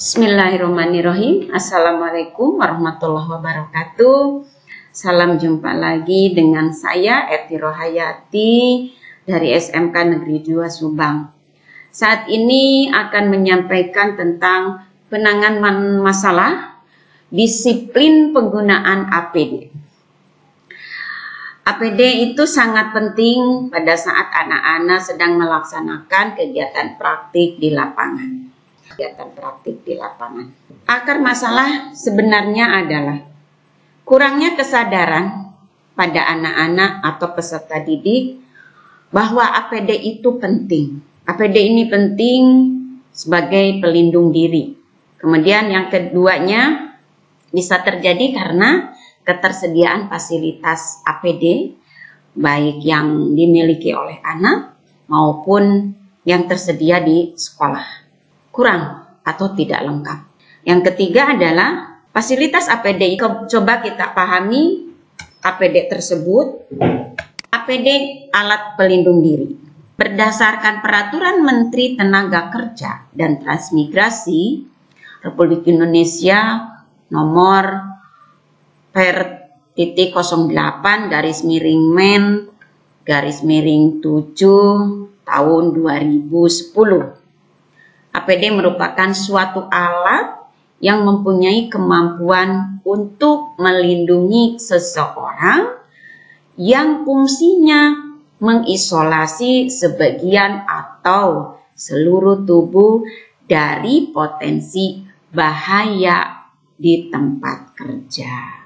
Bismillahirrahmanirrahim. Assalamualaikum warahmatullahi wabarakatuh. Salam jumpa lagi dengan saya Eti Rohayati dari SMK Negeri 2 Subang. Saat ini akan menyampaikan tentang penanganan masalah disiplin penggunaan APD. APD itu sangat penting pada saat anak-anak sedang melaksanakan kegiatan praktik di lapangan. Akar masalah sebenarnya adalah kurangnya kesadaran pada anak-anak atau peserta didik bahwa APD itu penting. APD ini penting sebagai pelindung diri. Kemudian yang keduanya bisa terjadi karena ketersediaan fasilitas APD baik yang dimiliki oleh anak maupun yang tersedia di sekolah kurang atau tidak lengkap. Yang ketiga adalah fasilitas APD. Coba kita pahami APD tersebut. APD alat pelindung diri. Berdasarkan Peraturan Menteri Tenaga Kerja dan Transmigrasi Republik Indonesia nomor per/08/Men/7 tahun 2010. APD merupakan suatu alat yang mempunyai kemampuan untuk melindungi seseorang yang fungsinya mengisolasi sebagian atau seluruh tubuh dari potensi bahaya di tempat kerja.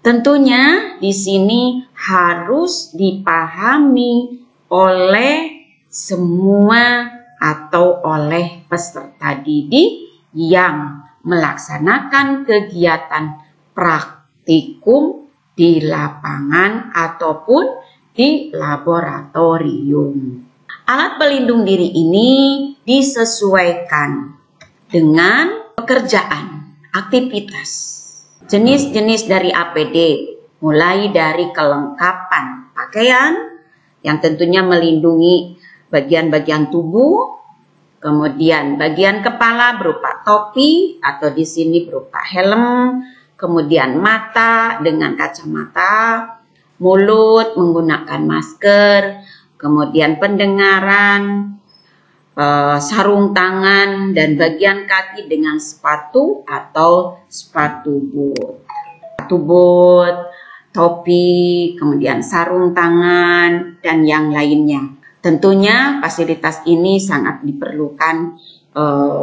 Tentunya di sini harus dipahami oleh semua atau oleh peserta didik yang melaksanakan kegiatan praktikum di lapangan ataupun di laboratorium. Alat pelindung diri ini disesuaikan dengan pekerjaan, aktivitas. Jenis-jenis dari APD mulai dari kelengkapan pakaian yang tentunya melindungi bagian-bagian tubuh, kemudian bagian kepala berupa topi atau di sini berupa helm, kemudian mata dengan kacamata, mulut menggunakan masker, kemudian pendengaran, sarung tangan, dan bagian kaki dengan sepatu atau sepatu boot, topi, kemudian sarung tangan, dan yang lainnya. Tentunya fasilitas ini sangat diperlukan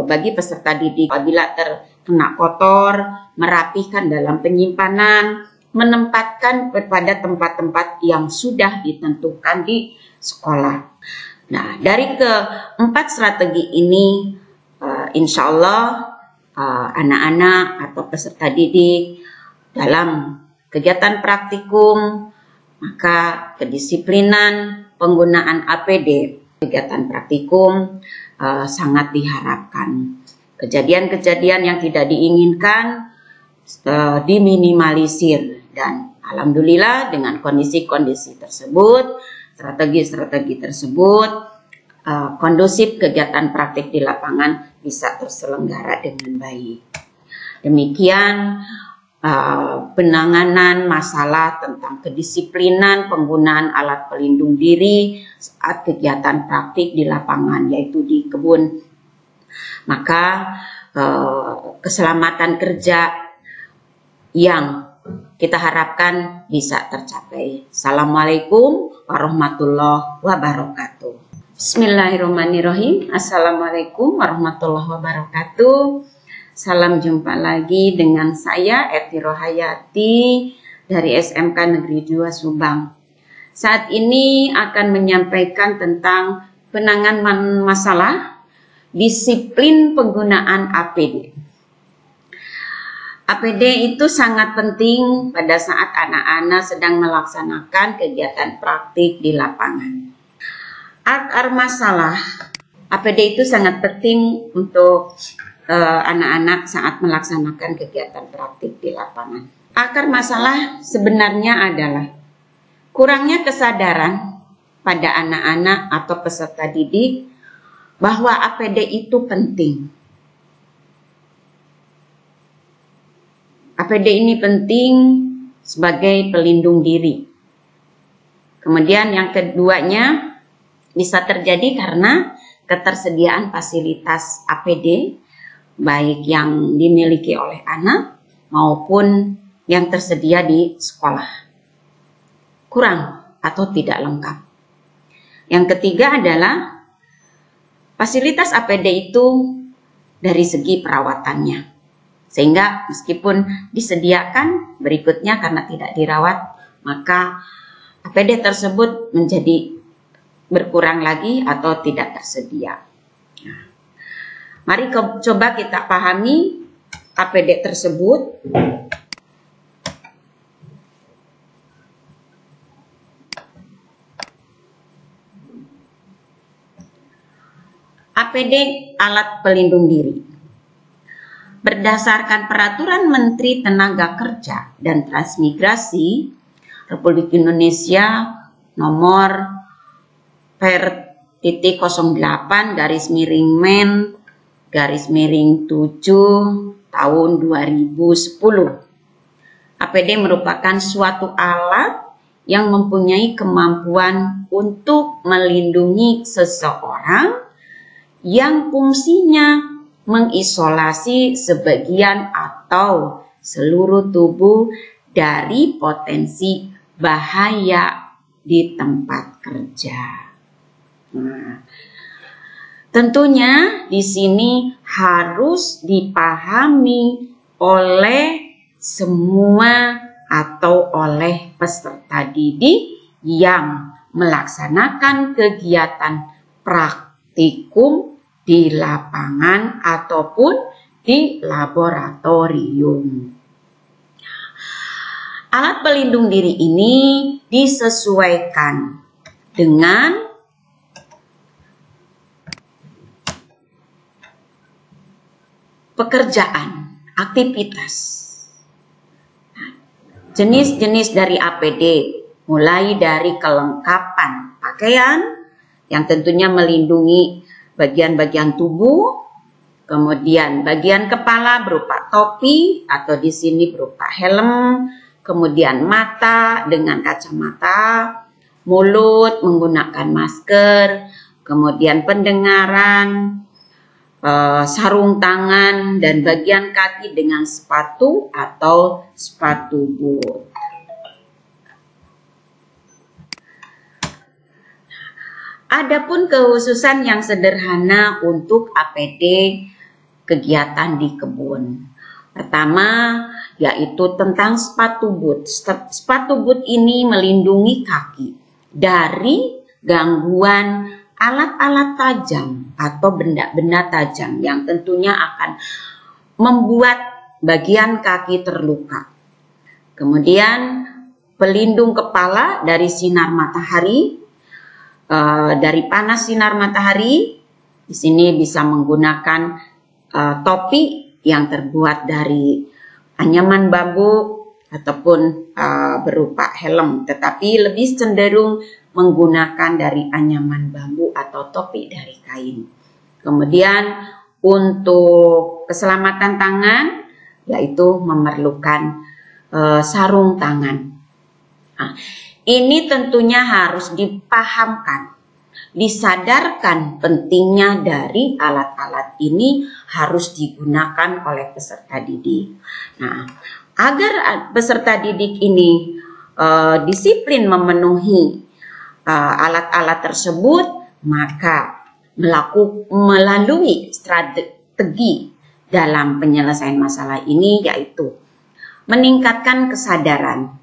bagi peserta didik apabila terkena kotor, merapikan dalam penyimpanan, menempatkan pada tempat-tempat yang sudah ditentukan di sekolah. Nah, dari keempat strategi ini, insya Allah anak-anak atau peserta didik dalam kegiatan praktikum, maka kedisiplinan penggunaan APD kegiatan praktikum sangat diharapkan. Kejadian-kejadian yang tidak diinginkan diminimalisir, dan alhamdulillah dengan kondisi-kondisi tersebut, strategi-strategi tersebut, kondusif kegiatan praktik di lapangan bisa terselenggara dengan baik. Demikian penanganan masalah tentang kedisiplinan penggunaan alat pelindung diri saat kegiatan praktik di lapangan, yaitu di kebun. Maka keselamatan kerja yang kita harapkan bisa tercapai. Assalamualaikum warahmatullahi wabarakatuh. Bismillahirrahmanirrahim. Assalamualaikum warahmatullahi wabarakatuh. Salam jumpa lagi dengan saya Eti Rohayati dari SMK Negeri 2 Subang. Saat ini akan menyampaikan tentang penanganan masalah disiplin penggunaan APD. APD itu sangat penting pada saat anak-anak sedang melaksanakan kegiatan praktik di lapangan. Akar masalah APD itu sangat penting untuk anak-anak saat melaksanakan kegiatan praktik di lapangan. Akar masalah sebenarnya adalah kurangnya kesadaran pada anak-anak atau peserta didik bahwa APD itu penting. APD ini penting sebagai pelindung diri. Kemudian yang keduanya bisa terjadi karena ketersediaan fasilitas APD, baik yang dimiliki oleh anak maupun yang tersedia di sekolah, kurang atau tidak lengkap. Yang ketiga adalah fasilitas APD itu dari segi perawatannya. Sehingga meskipun disediakan berikutnya karena tidak dirawat, maka APD tersebut menjadi berkurang lagi atau tidak tersedia. Nah, mari coba kita pahami APD tersebut. APD alat pelindung diri. Berdasarkan Peraturan Menteri Tenaga Kerja dan Transmigrasi Republik Indonesia nomor per/08-Men/7 tahun 2010. APD merupakan suatu alat yang mempunyai kemampuan untuk melindungi seseorang yang fungsinya mengisolasi sebagian atau seluruh tubuh dari potensi bahaya di tempat kerja. Nah, tentunya di sini harus dipahami oleh semua atau oleh peserta didik yang melaksanakan kegiatan praktikum di lapangan ataupun di laboratorium. Alat pelindung diri ini disesuaikan dengan pekerjaan, aktivitas. Jenis-jenis dari APD mulai dari kelengkapan pakaian yang tentunya melindungi bagian-bagian tubuh, kemudian bagian kepala berupa topi atau di sini berupa helm, kemudian mata dengan kacamata, mulut menggunakan masker, kemudian pendengaran, sarung tangan, dan bagian kaki dengan sepatu atau sepatu boot. Adapun kekhususan yang sederhana untuk APD kegiatan di kebun. Pertama, yaitu tentang sepatu boot. Sepatu boot ini melindungi kaki dari gangguan alat-alat tajam atau benda-benda tajam yang tentunya akan membuat bagian kaki terluka. Kemudian, pelindung kepala dari sinar matahari. Dari panas sinar matahari, di sini bisa menggunakan topi yang terbuat dari anyaman bambu ataupun berupa helm, tetapi lebih cenderung menggunakan dari anyaman bambu atau topi dari kain. Kemudian untuk keselamatan tangan, yaitu memerlukan sarung tangan. Nah, ini tentunya harus dipahamkan, disadarkan pentingnya dari alat-alat ini harus digunakan oleh peserta didik. Nah, agar peserta didik ini disiplin memenuhi alat-alat tersebut, maka melalui strategi dalam penyelesaian masalah ini, yaitu meningkatkan kesadaran.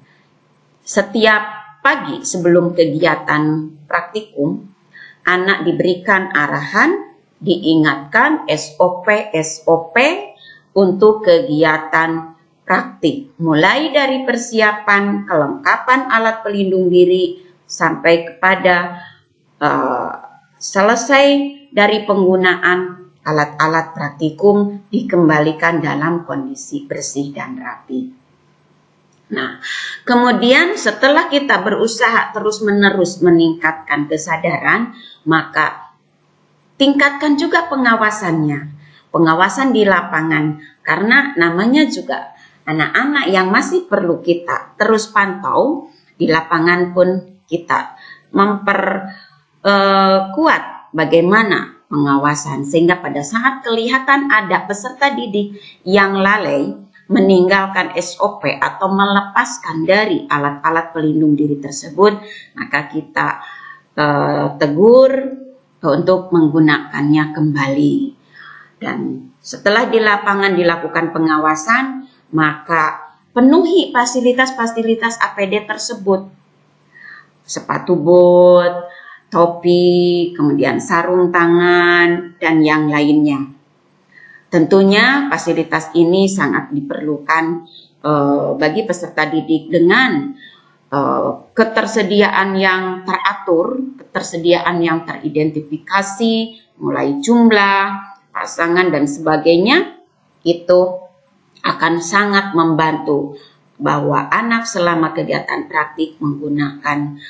Setiap pagi sebelum kegiatan praktikum, anak diberikan arahan, diingatkan SOP untuk kegiatan praktik. Mulai dari persiapan kelengkapan alat pelindung diri sampai kepada selesai dari penggunaan alat-alat praktikum dikembalikan dalam kondisi bersih dan rapi. Nah, kemudian setelah kita berusaha terus-menerus meningkatkan kesadaran, maka tingkatkan juga pengawasannya. Pengawasan di lapangan, karena namanya juga anak-anak yang masih perlu kita terus pantau di lapangan pun kita memperkuat bagaimana pengawasan, sehingga pada saat kelihatan ada peserta didik yang lalai meninggalkan SOP atau melepaskan dari alat-alat pelindung diri tersebut, maka kita tegur untuk menggunakannya kembali. Dan setelah di lapangan dilakukan pengawasan, maka penuhi fasilitas-fasilitas APD tersebut, sepatu bot, topi, kemudian sarung tangan, dan yang lainnya. Tentunya fasilitas ini sangat diperlukan bagi peserta didik dengan ketersediaan yang teratur, ketersediaan yang teridentifikasi, mulai jumlah, pasangan, dan sebagainya, itu akan sangat membantu bahwa anak selama kegiatan praktik menggunakan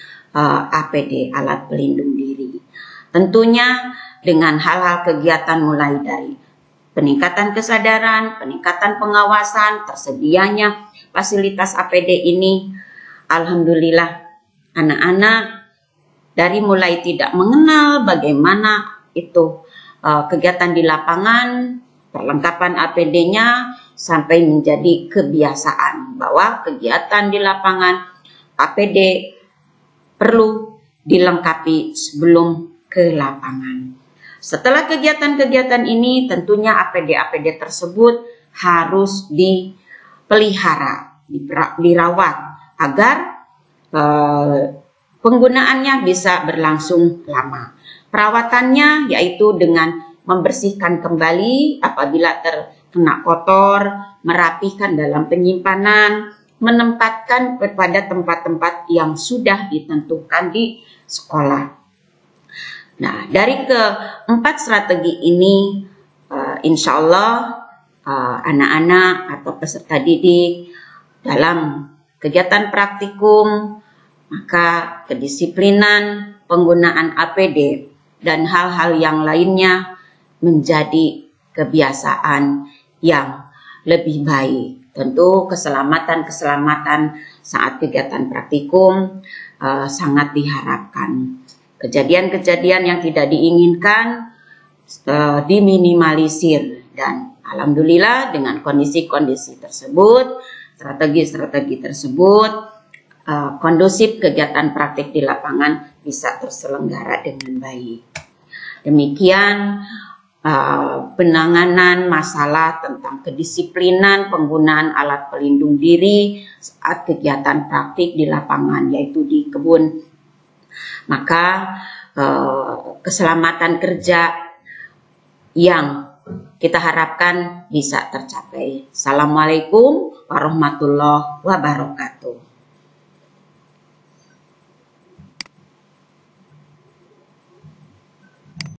APD, alat pelindung diri. Tentunya dengan hal-hal kegiatan mulai dari peningkatan kesadaran, peningkatan pengawasan, tersedianya fasilitas APD ini, alhamdulillah anak-anak dari mulai tidak mengenal bagaimana itu kegiatan di lapangan, perlengkapan APD-nya, sampai menjadi kebiasaan bahwa kegiatan di lapangan APD perlu dilengkapi sebelum ke lapangan. Setelah kegiatan-kegiatan ini, tentunya APD-APD tersebut harus dipelihara, dirawat agar penggunaannya bisa berlangsung lama. Perawatannya yaitu dengan membersihkan kembali apabila terkena kotor, merapikan dalam penyimpanan, menempatkan pada tempat-tempat yang sudah ditentukan di sekolah. Nah, dari keempat strategi ini, insya Allah anak-anak atau peserta didik dalam kegiatan praktikum, maka kedisiplinan, penggunaan APD, dan hal-hal yang lainnya menjadi kebiasaan yang lebih baik. Tentu keselamatan saat kegiatan praktikum sangat diharapkan. Kejadian-kejadian yang tidak diinginkan diminimalisir, dan alhamdulillah dengan kondisi-kondisi tersebut, strategi-strategi tersebut, kondusif kegiatan praktik di lapangan bisa terselenggara dengan baik. Demikian penanganan masalah tentang kedisiplinan penggunaan alat pelindung diri saat kegiatan praktik di lapangan, yaitu di kebun. Maka keselamatan kerja yang kita harapkan bisa tercapai. Assalamualaikum warahmatullahi wabarakatuh.